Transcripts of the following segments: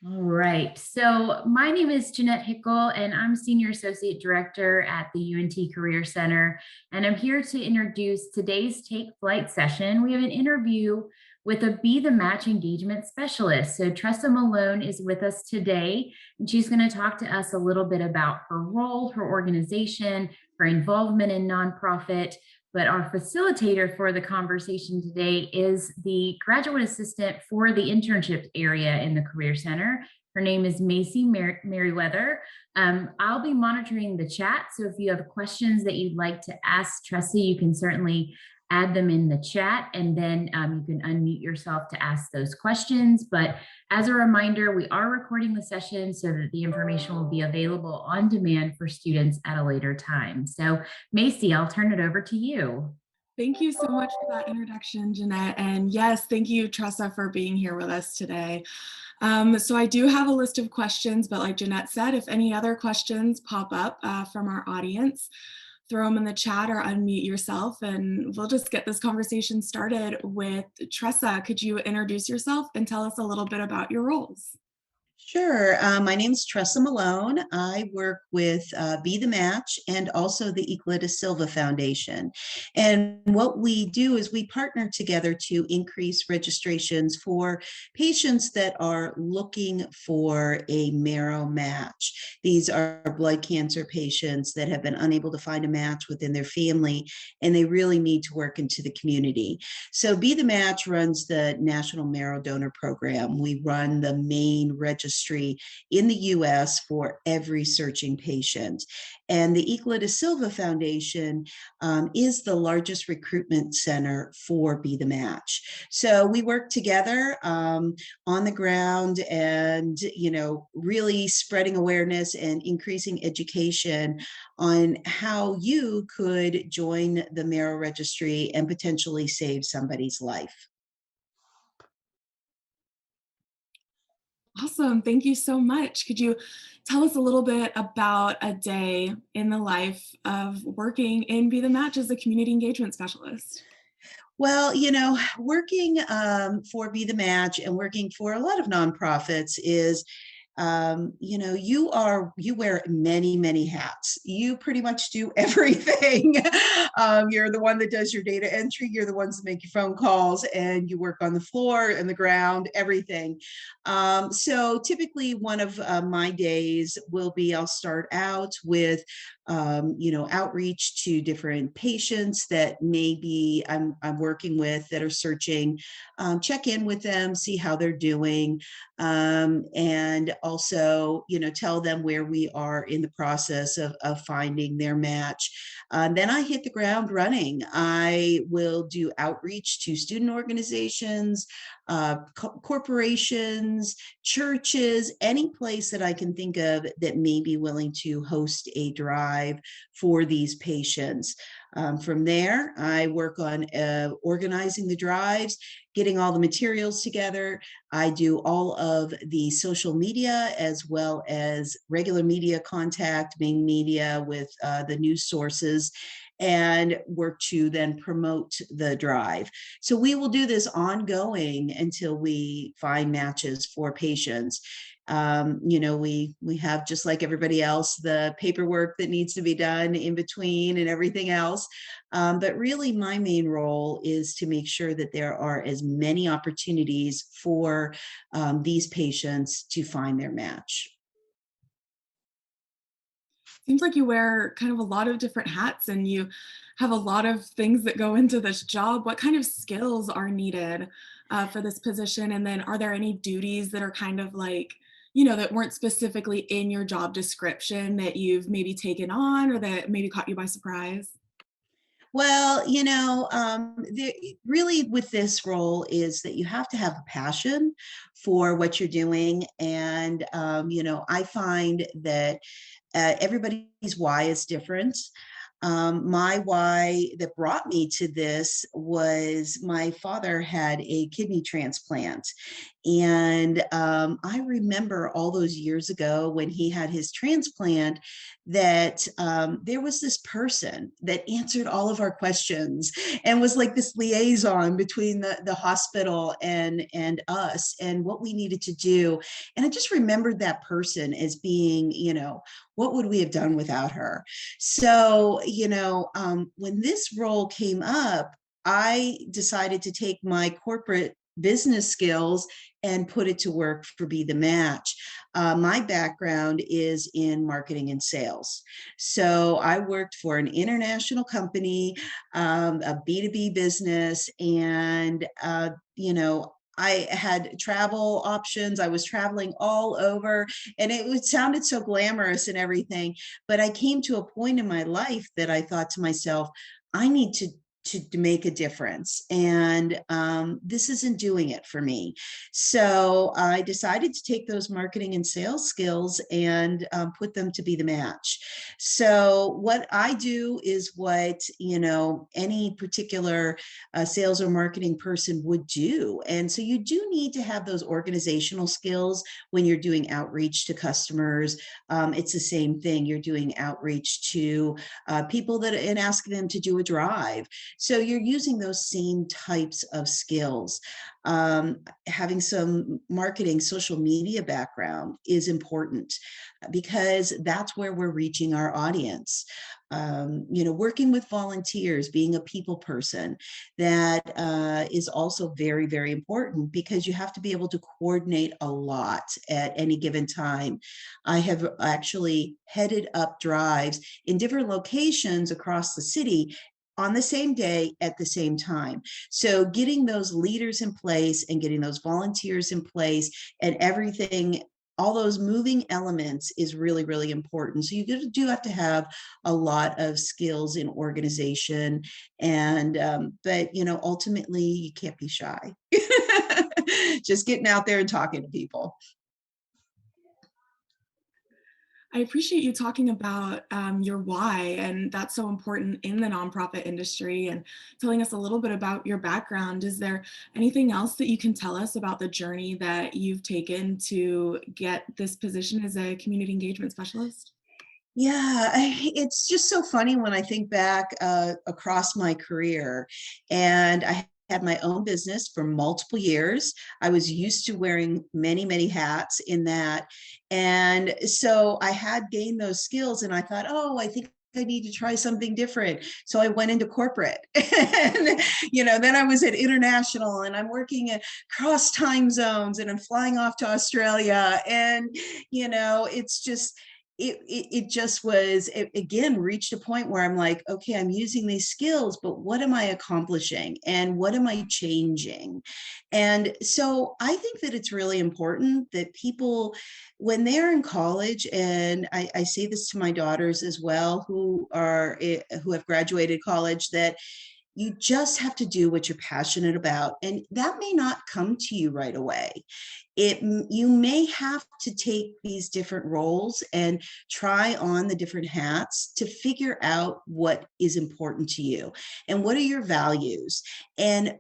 All right. So my name is Jeanette Hickel, and I'm Senior Associate Director at the UNT Career Center. And I'm here to introduce today's Take Flight session. We have an interview with a Be the Match engagement specialist. So Tressa Malone is with us today, and she's going to talk to us a little bit about her role, her organization, her involvement in nonprofit. But our facilitator for the conversation today is the graduate assistant for the internship area in the Career Center. Her name is Macy Merriweather. I'll be monitoring the chat. So if you have questions that you'd like to ask Tressa, you can certainly add them in the chat, and then you can unmute yourself to ask those questions. But as a reminder, we are recording the session so that the information will be available on demand for students at a later time. So Macy, I'll turn it over to you. Thank you so much for that introduction, Jeanette. And yes, thank you, Tressa, for being here with us today. So I do have a list of questions, but like Jeanette said, if any other questions pop up from our audience, throw them in the chat or unmute yourself, and we'll just get this conversation started with Tressa. Could you introduce yourself and tell us a little bit about your roles? Sure. My name is Tressa Malone. I work with Be the Match and also the Euclid da Silva Foundation. And what we do is we partner together to increase registrations for patients that are looking for a marrow match. These are blood cancer patients that have been unable to find a match within their family, and they really need to work into the community. So Be the Match runs the National Marrow Donor Program. We run the main registry in the US for every searching patient. And the Euclid da Silva Foundation is the largest recruitment center for Be the Match. So we work together on the ground and, really spreading awareness and increasing education on how you could join the Marrow Registry and potentially save somebody's life. Awesome. Thank you so much. Could you tell us a little bit about a day in the life of working in Be the Match as a community engagement specialist? Well, working for Be the Match and working for a lot of nonprofits is you wear many, many hats. You pretty much do everything. You're the one that does your data entry. You're the ones that make your phone calls, and you work on the floor and the ground, everything. So typically one of my days will be, I'll start out with outreach to different patients that maybe I'm working with that are searching, check in with them, see how they're doing, and also, tell them where we are in the process of finding their match. Then I hit the ground running. I will do outreach to student organizations, corporations, churches, any place that I can think of that may be willing to host a drive for these patients. From there, I work on organizing the drives, getting all the materials together. I do all of the social media as well as regular media contact, main media with the news sources, and work to then promote the drive. So we will do this ongoing until we find matches for patients. We have, just like everybody else, the paperwork that needs to be done in between and everything else. But really my main role is to make sure that there are as many opportunities for these patients to find their match. Seems like you wear kind of a lot of different hats and you have a lot of things that go into this job. What kind of skills are needed for this position? And then are there any duties that are kind of like, that weren't specifically in your job description that you've maybe taken on or that maybe caught you by surprise? Well, really with this role is that you have to have a passion for what you're doing. And, I find that everybody's why is different. My why that brought me to this was my father had a kidney transplant. And I remember all those years ago when he had his transplant that there was this person that answered all of our questions and was like this liaison between the hospital and us and what we needed to do. And I just remembered that person as being, what would we have done without her? So, when this role came up, I decided to take my corporate business skills and put it to work for Be the Match. My background is in marketing and sales. So I worked for an international company, a B2B business, and, I had travel options. I was traveling all over and sounded so glamorous and everything. But I came to a point in my life that I thought to myself, I need to make a difference. And this isn't doing it for me. So I decided to take those marketing and sales skills and put them to Be the Match. So what I do is what, any particular sales or marketing person would do. And so you do need to have those organizational skills when you're doing outreach to customers. It's the same thing. You're doing outreach to people and asking them to do a drive. So you're using those same types of skills. Having some marketing, social media background is important because that's where we're reaching our audience. Working with volunteers, being a people person, that is also very, very important because you have to be able to coordinate a lot at any given time. I have actually headed up drives in different locations across the city on the same day at the same time. So getting those leaders in place and getting those volunteers in place and everything, all those moving elements is really, really important. So you do have to have a lot of skills in organization. And, but, ultimately you can't be shy. Just getting out there and talking to people. I appreciate you talking about your why, and that's so important in the nonprofit industry, and telling us a little bit about your background. Is there anything else that you can tell us about the journey that you've taken to get this position as a community engagement specialist? Yeah, it's just so funny when I think back across my career, and I had my own business for multiple years. I was used to wearing many, many hats in that. And so I had gained those skills and I thought, oh, I think I need to try something different. So I went into corporate and, then I was at international and I'm working across time zones and I'm flying off to Australia. And, it's just, it just was, it again reached a point where I'm like, okay, I'm using these skills, but what am I accomplishing and what am I changing? And so I think that it's really important that people, when they're in college, and I say this to my daughters as well, who have graduated college, that you just have to do what you're passionate about. And that may not come to you right away. You may have to take these different roles and try on the different hats to figure out what is important to you and what are your values, and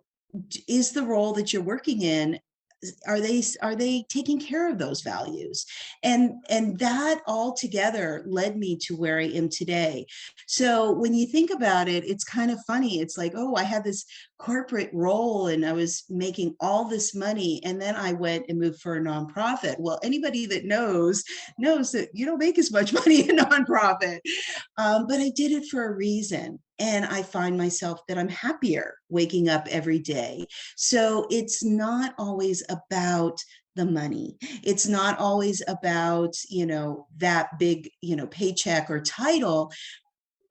is the role that you're working in, are they taking care of those values? And that all together led me to where I am today. So when you think about it, it's kind of funny. It's like, oh, I had this corporate role and I was making all this money, and then I went and moved for a nonprofit. Well, anybody that knows that you don't make as much money in nonprofit. But I did it for a reason. And I find myself that I'm happier waking up every day. So it's not always about the money. It's not always about, that big, paycheck or title.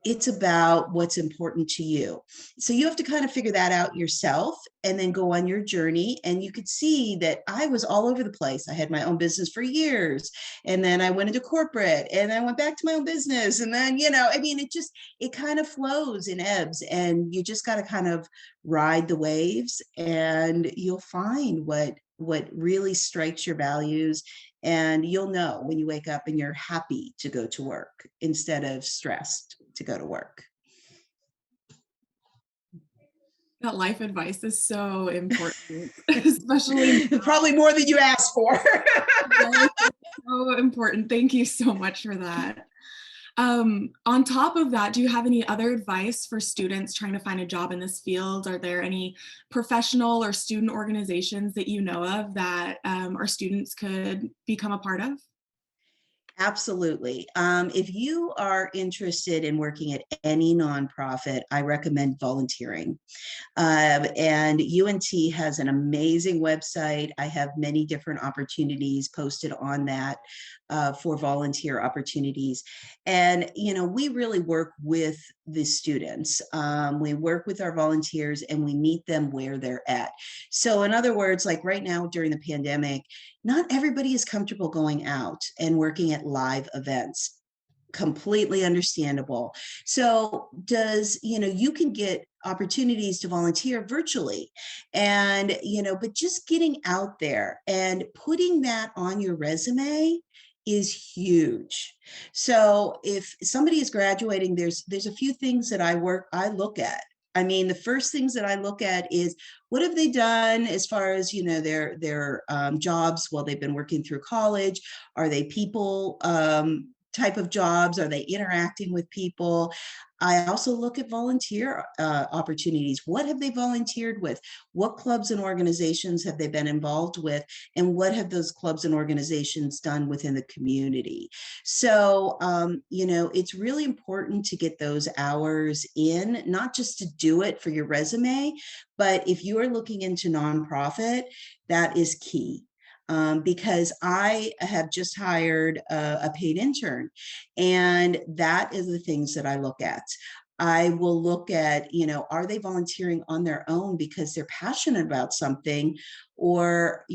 It's about what's important to you. So you have to kind of figure that out yourself and then go on your journey. And you could see that I was all over the place. I had my own business for years, and then I went into corporate and I went back to my own business. And then, it kind of flows in ebbs, and you just got to kind of ride the waves and you'll find what really strikes your values. And you'll know when you wake up and you're happy to go to work instead of stressed to go to work. That life advice is so important, especially Probably more than you asked for. now. It's so important. Thank you so much for that. On top of that, do you have any other advice for students trying to find a job in this field? Are there any professional or student organizations that you know of that our students could become a part of? Absolutely. If you are interested in working at any nonprofit, I recommend volunteering. And UNT has an amazing website. I have many different opportunities posted on that for volunteer opportunities. And, we really work with the students. We work with our volunteers and we meet them where they're at. So, in other words, like right now during the pandemic, not everybody is comfortable going out and working at live events. Completely understandable. So you can get opportunities to volunteer virtually and, but just getting out there and putting that on your resume is huge. So if somebody is graduating, there's a few things that I look at. I mean, the first things that I look at is what have they done as far as their jobs while they've been working through college? Are they people type of jobs? Are they interacting with people? I also look at volunteer opportunities. What have they volunteered with? What clubs and organizations have they been involved with? And what have those clubs and organizations done within the community? So, it's really important to get those hours in, not just to do it for your resume, but if you are looking into nonprofit, that is key. Because I have just hired a paid intern, and that is the things that I look at. I will look at, are they volunteering on their own because they're passionate about something, or,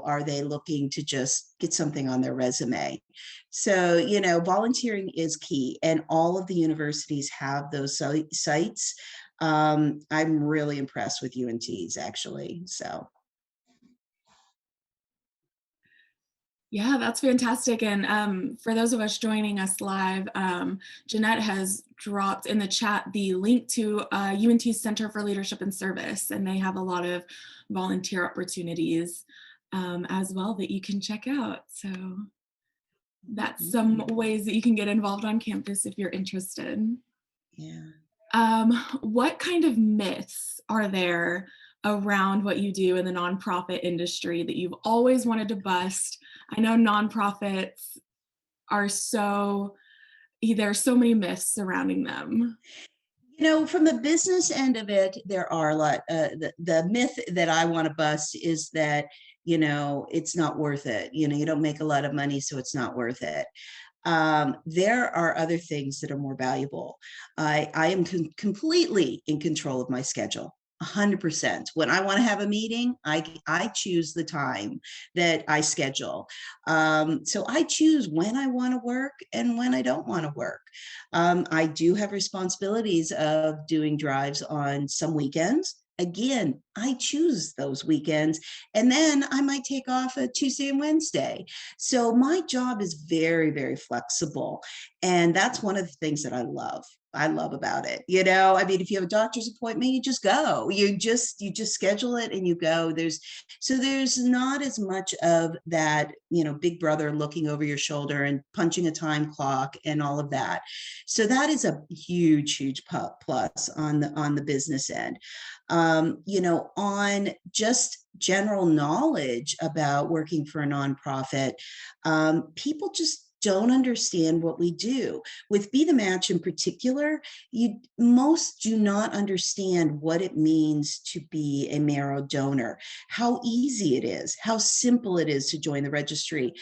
are they looking to just get something on their resume? So, volunteering is key, and all of the universities have those sites. I'm really impressed with UNT's actually. So. Yeah, that's fantastic. And for those of us joining us live, Jeanette has dropped in the chat the link to UNT's Center for Leadership and Service, and they have a lot of volunteer opportunities as well that you can check out. So that's some ways that you can get involved on campus if you're interested. Yeah. What kind of myths are there around what you do in the nonprofit industry that you've always wanted to bust? I know nonprofits are there are so many myths surrounding them. From the business end of it, there are a lot. The myth that I want to bust is that, it's not worth it. You don't make a lot of money, so it's not worth it. There are other things that are more valuable. I am completely in control of my schedule. 100%. When I want to have a meeting, I choose the time that I schedule. So I choose when I want to work and when I don't want to work. I do have responsibilities of doing drives on some weekends. Again, I choose those weekends, and then I might take off a Tuesday and Wednesday. So my job is very, very flexible. And that's one of the things that I love. I love about it. I mean, if you have a doctor's appointment, you just go. You just schedule it and you go. There's not as much of that, big brother looking over your shoulder and punching a time clock and all of that. So that is a huge, huge plus on the business end. On just general knowledge about working for a nonprofit, people just don't understand what we do. With Be the Match in particular, most do not understand what it means to be a marrow donor, how easy it is, how simple it is to join the registry.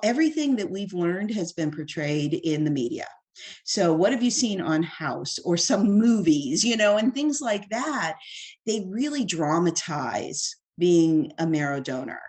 Everything that we've learned has been portrayed in the media. So what have you seen on House or some movies, and things like that? They really dramatize being a marrow donor,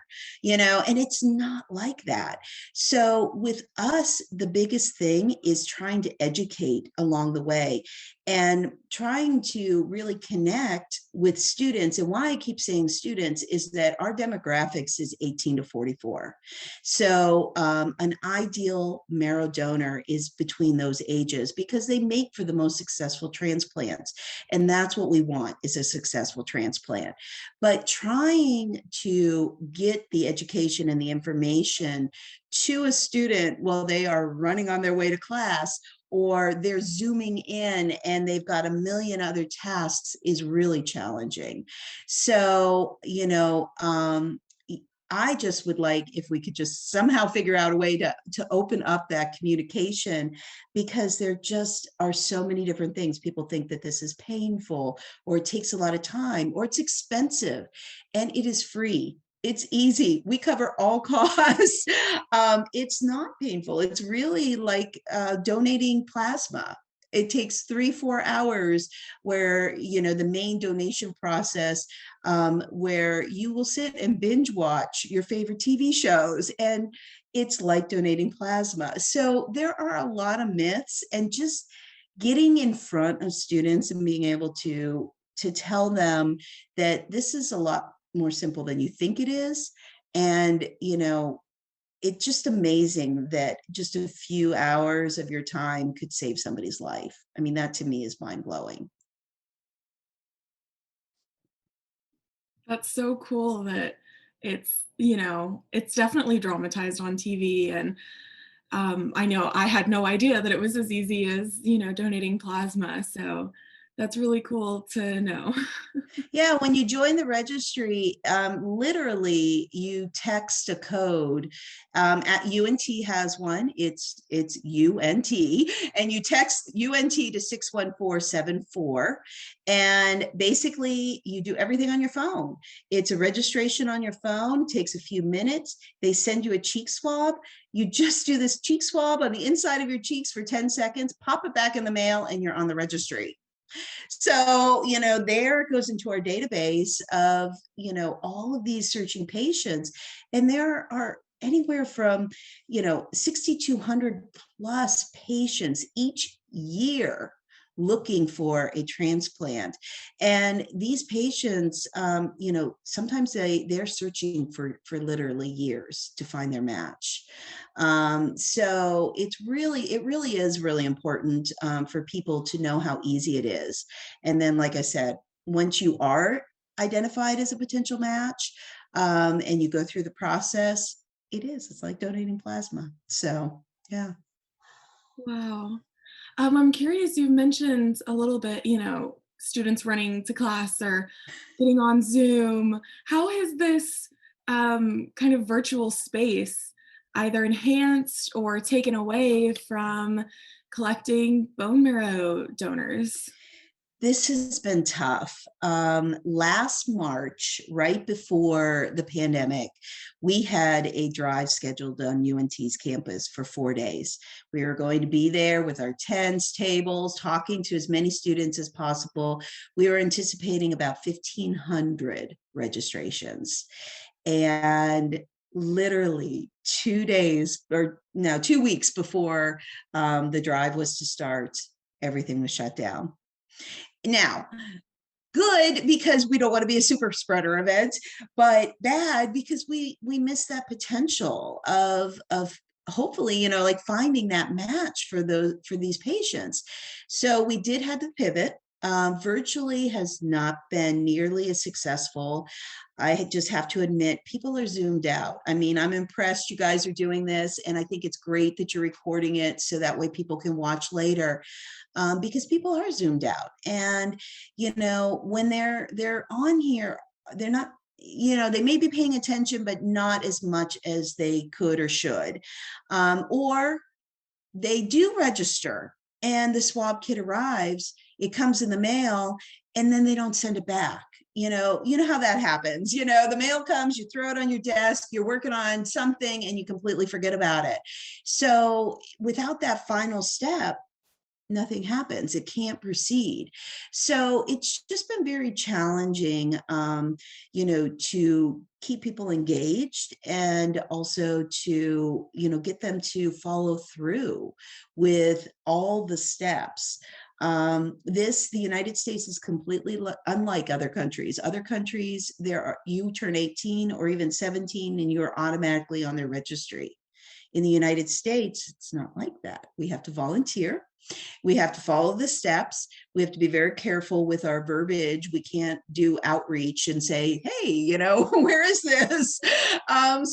and it's not like that. So with us, the biggest thing is trying to educate along the way and trying to really connect with students. And why I keep saying students is that our demographics is 18 to 44. So an ideal marrow donor is between those ages because they make for the most successful transplants. And that's what we want, is a successful transplant. But trying to get the education and the information to a student while they are running on their way to class, or they're zooming in and they've got a million other tasks, is really challenging. So, I just would like if we could just somehow figure out a way to open up that communication, because there just are so many different things. People think that this is painful, or it takes a lot of time, or it's expensive, and it is free. It's easy. We cover all costs. It's not painful. It's really like donating plasma. It takes 3-4 hours where, the main donation process, where you will sit and binge watch your favorite TV shows, and it's like donating plasma. So there are a lot of myths, and just getting in front of students and being able to tell them that this is a lot more simple than you think it is. And, it's just amazing that just a few hours of your time could save somebody's life. I mean, that to me is mind blowing. That's so cool that it's definitely dramatized on TV. And I know I had no idea that it was as easy as, donating plasma. So that's really cool to know. Yeah, when you join the registry, literally you text a code. At UNT has one. It's UNT, and you text UNT to 61474, and basically you do everything on your phone. It's a registration on your phone. Takes a few minutes. They send you a cheek swab. You just do this cheek swab on the inside of your cheeks for 10 seconds, pop it back in the mail, and you're on the registry. So, there it goes into our database of, all of these searching patients. And there are anywhere from, 6,200 plus patients each year looking for a transplant. And these patients, sometimes they're searching for literally years to find their match. So it really is really important for people to know how easy it is. And then, like I said, once you are identified as a potential match, and you go through the process, it's like donating plasma. So, yeah. Wow. I'm curious, you mentioned a little bit, students running to class or getting on Zoom. How has this kind of virtual space either enhanced or taken away from collecting bone marrow donors? This has been tough. Last March, right before the pandemic, we had a drive scheduled on UNT's campus for 4 days. We were going to be there with our tents, tables, talking to as many students as possible. We were anticipating about 1,500 registrations. And literally 2 weeks before the drive was to start, everything was shut down. Now, good because we don't want to be a super spreader event, but bad because we miss that potential of hopefully, like finding that match for these patients. So we did have to pivot. Virtually has not been nearly as successful. I just have to admit, people are zoomed out. I mean, I'm impressed you guys are doing this, and I think it's great that you're recording it so that way people can watch later, because people are zoomed out. And, when they're on here, they're not, they may be paying attention, but not as much as they could or should. Or they do register and the swab kit arrives, it comes in the mail, and then they don't send it back. You know how that happens. The mail comes, you throw it on your desk, you're working on something, and you completely forget about it. So without that final step, nothing happens. It can't proceed. So it's just been very challenging, to keep people engaged and also to, get them to follow through with all the steps. The United States is completely unlike other countries. Other countries, you turn 18 or even 17 and you're automatically on their registry. In the United States, it's not like that. We have to volunteer. We have to follow the steps. We have to be very careful with our verbiage. We can't do outreach and say, hey, where is this?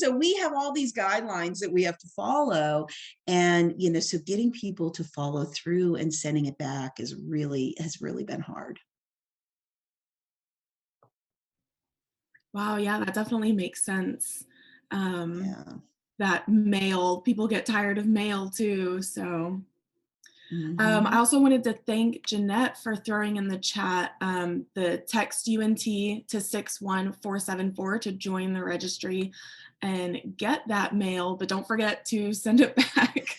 So we have all these guidelines that we have to follow. And, so getting people to follow through and sending it back has really been hard. Wow, yeah, that definitely makes sense. Um, Yeah. that mail, people get tired of mail too. So I Mhm. also wanted to thank Jeanette for throwing in the chat the text UNT to 61474 to join the registry and get that mail, but don't forget to send it back.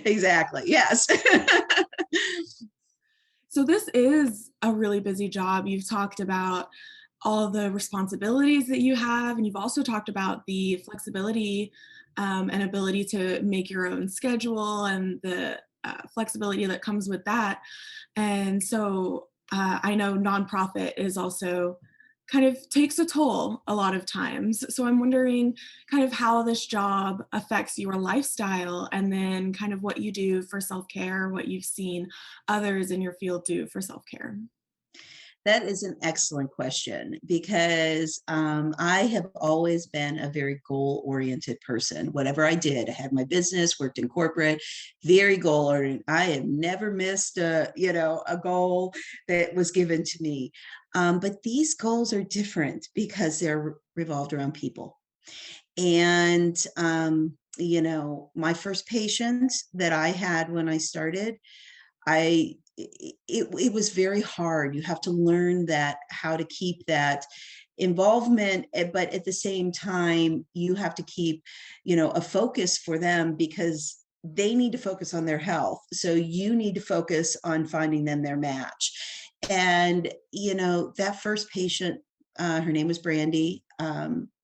Exactly. Yes. So this is a really busy job. You've talked about all the responsibilities that you have, and you've also talked about the flexibility and ability to make your own schedule and the flexibility that comes with that. And so I know nonprofit is also kind of takes a toll a lot of times. So I'm wondering kind of how this job affects your lifestyle and then kind of what you do for self-care, what you've seen others in your field do for self-care. That is an excellent question because I have always been a very goal oriented person. Whatever I did, I had my business, worked in corporate, very goal oriented. I have never missed a goal that was given to me. But these goals are different because they're revolved around people. And, my first patient that I had when I started, it was very hard. You have to learn that how to keep that involvement, but at the same time, you have to keep, a focus for them because they need to focus on their health. So you need to focus on finding them their match. And, that first patient, her name was Brandy.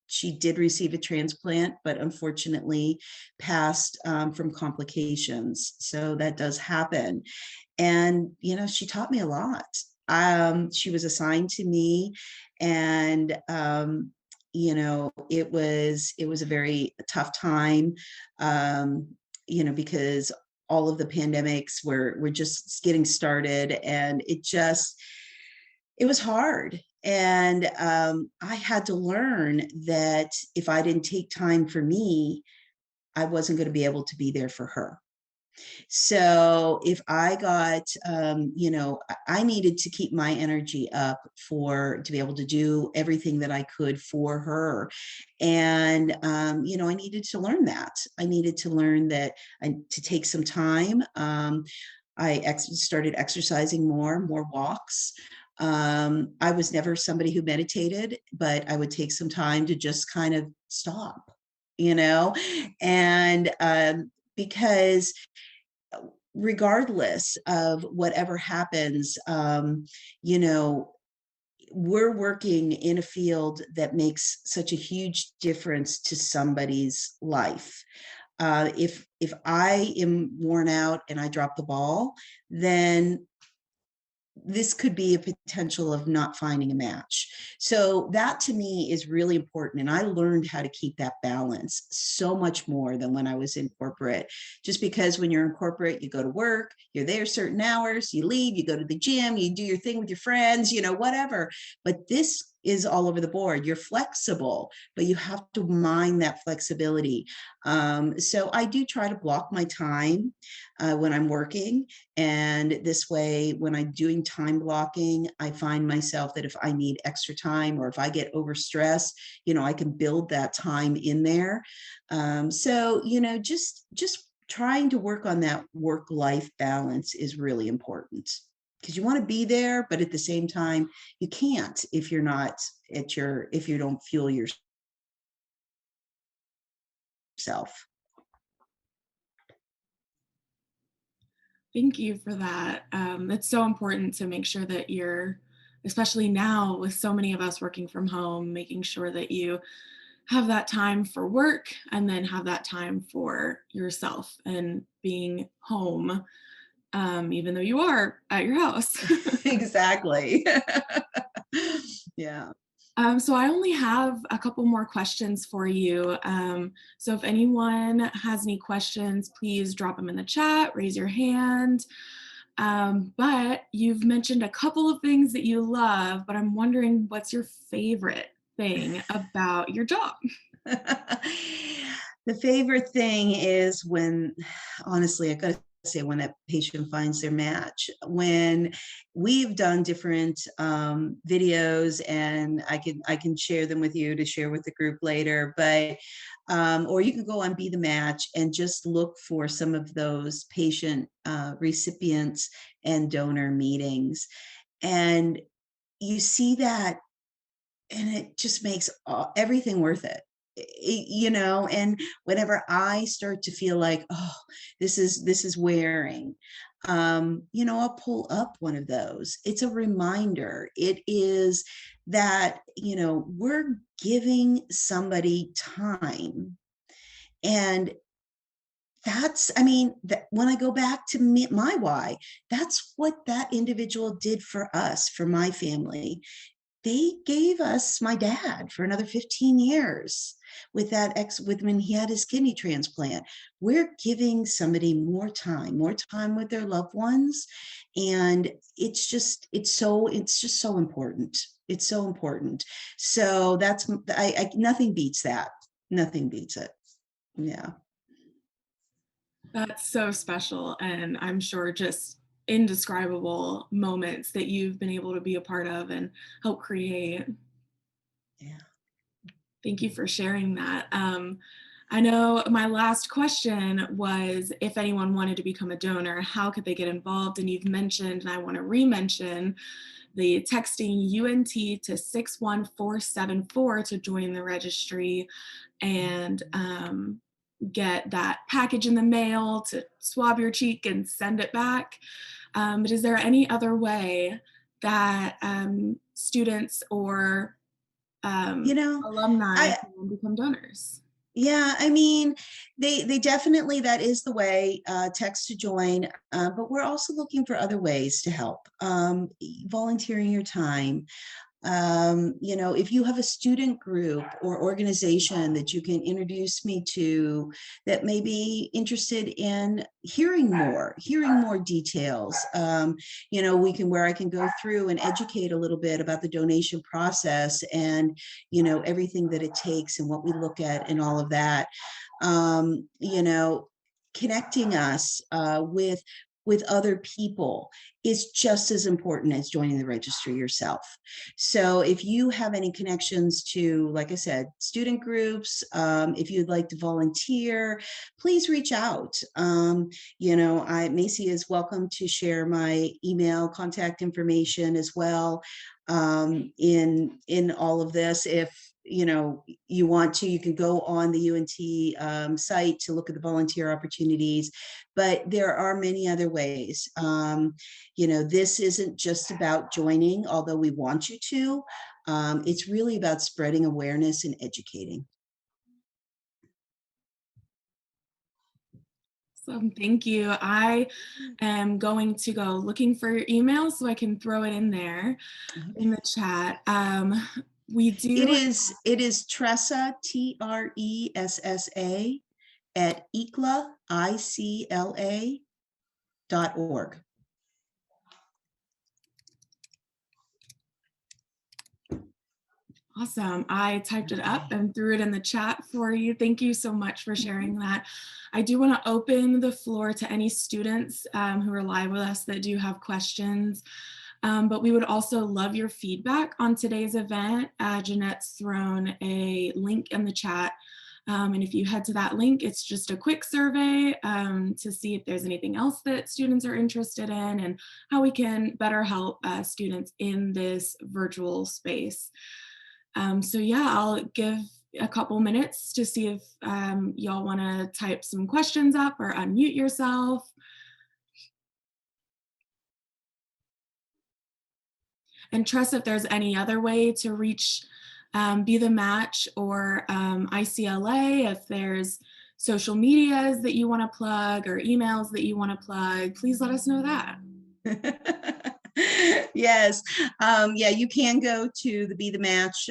She did receive a transplant, but unfortunately passed from complications. So that does happen. And, she taught me a lot. She was assigned to me and, it was a very tough time, because all of the pandemics were just getting started and it was hard. And I had to learn that if I didn't take time for me, I wasn't going to be able to be there for her. So if I got, I needed to keep my energy up to be able to do everything that I could for her. And, I needed to learn that. I needed to learn that to take some time. Started exercising more walks. I was never somebody who meditated, but I would take some time to just kind of stop, and because regardless of whatever happens, you know, we're working in a field that makes such a huge difference to somebody's life. If I am worn out and I drop the ball, then this could be a potential of not finding a match. So that to me is really important. And I learned how to keep that balance so much more than when I was in corporate. Just because when you're in corporate, you go to work, you're there certain hours, you leave, you go to the gym, you do your thing with your friends, whatever. But this is all over the board. You're flexible, but you have to mind that flexibility. So I do try to block my time when I'm working. And this way, when I'm doing time blocking, I find myself that if I need extra time or if I get overstressed, I can build that time in there. So, just trying to work on that work-life balance is really important because you want to be there, but at the same time, you can't if you're not if you don't fuel yourself. Thank you for that. It's so important to make sure that you're, especially now with so many of us working from home, making sure that you have that time for work and then have that time for yourself and being home, even though you are at your house. Exactly. Yeah. So I only have a couple more questions for you. So if anyone has any questions, please drop them in the chat, raise your hand. But you've mentioned a couple of things that you love, but I'm wondering what's your favorite thing about your job? The favorite thing is when, honestly, I gotta say, when that patient finds their match. When we've done different videos, and I can share them with you to share with the group later, but or you can go on Be the Match and just look for some of those patient recipients and donor meetings, and you see that, and it just makes everything worth it. And whenever I start to feel like, oh, this is wearing, I'll pull up one of those. It's a reminder. It is that, we're giving somebody time. And I mean, when I go back to me, my why, that's what that individual did for us, for my family. They gave us my dad for another 15 years with when he had his kidney transplant. We're giving somebody more time with their loved ones. And it's just so important. It's so important. So nothing beats that. Nothing beats it. Yeah. That's so special, and I'm sure just indescribable moments that you've been able to be a part of and help create. Yeah. Thank you for sharing that. I know my last question was if anyone wanted to become a donor, how could they get involved? And you've mentioned, and I want to re-mention, the texting UNT to 61474 to join the registry and get that package in the mail to swab your cheek and send it back. But is there any other way that students or You know, alumni I can become donors? Yeah, I mean, they definitely, that is the way, text to join, but we're also looking for other ways to help. Volunteering your time, if you have a student group or organization that you can introduce me to that may be interested in hearing more details, where I can go through and educate a little bit about the donation process and, everything that it takes and what we look at and all of that. um, you know, Connecting us with other people is just as important as joining the registry yourself. So if you have any connections to, like I said, student groups, if you'd like to volunteer, please reach out. Macy is welcome to share my email contact information as well, in all of this. If you want to, you can go on the UNT site to look at the volunteer opportunities, but there are many other ways. This isn't just about joining, although we want you to. It's really about spreading awareness and educating. So thank you. I am going to go looking for your email so I can throw it in there in the chat. We It do. is Tressa, Tressa, at ICLA.org. Awesome. I typed it up and threw it in the chat for you. Thank you so much for sharing that. I do want to open the floor to any students who are live with us that do have questions. But we would also love your feedback on today's event. Jeanette's thrown a link in the chat. And if you head to that link, it's just a quick survey to see if there's anything else that students are interested in and how we can better help students in this virtual space. So yeah, I'll give a couple minutes to see if y'all want to type some questions up or unmute yourself. And Tressa, if there's any other way to reach Be the Match or ICLA, if there's social medias that you want to plug or emails that you want to plug, please let us know that. Yes. Yeah, you can go to the Be the Match.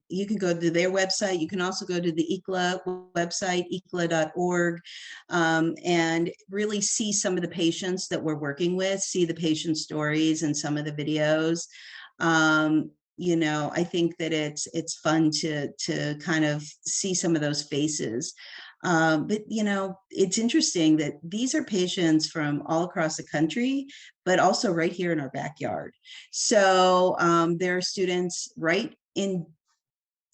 You can go to their website. You can also go to the ICLA website, icla.org, and really see some of the patients that we're working with, see the patient stories and some of the videos. I think that it's fun to kind of see some of those faces. But it's interesting that these are patients from all across the country, but also right here in our backyard. So there are students right in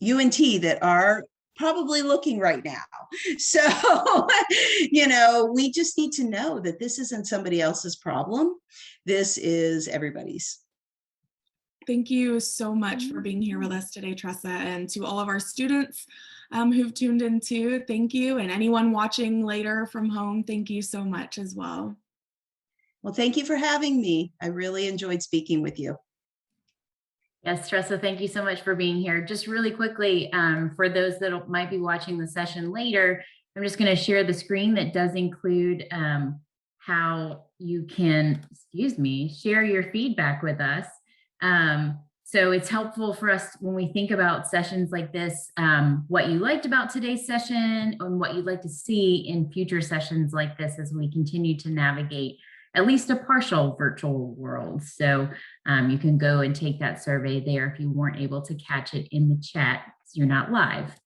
UNT that are probably looking right now. So, we just need to know that this isn't somebody else's problem. This is everybody's. Thank you so much for being here with us today, Tressa, and to all of our students who've tuned in too, thank you. And anyone watching later from home, thank you so much as well. Well, thank you for having me. I really enjoyed speaking with you. Yes, Tressa, thank you so much for being here. Just really quickly, for those that might be watching the session later, I'm just going to share the screen that does include how you can, share your feedback with us. So it's helpful for us when we think about sessions like this, what you liked about today's session and what you'd like to see in future sessions like this as we continue to navigate at least a partial virtual world. So you can go and take that survey there if you weren't able to catch it in the chat, because you're not live.